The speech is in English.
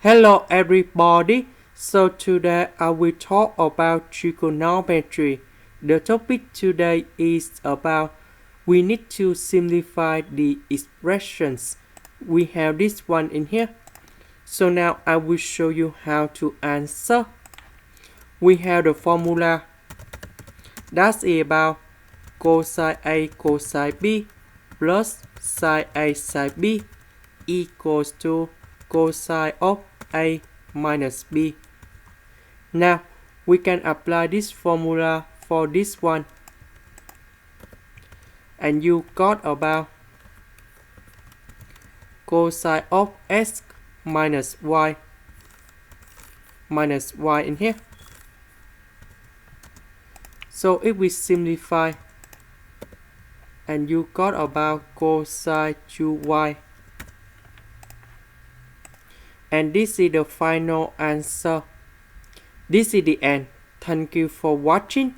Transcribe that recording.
Hello everybody, so today I will talk about trigonometry. The topic today is about we need to simplify the expressions. We have this one in here. So now I will show you how to answer. We have the formula that's about cosine A cosine B plus sine A sine B equals to cosine of A minus B. Now we can apply this formula for this one, and you got about cosine of x minus y in here. So if we simplify, and you got about cosine 2y. And this is the final answer. This is the end. Thank you for watching.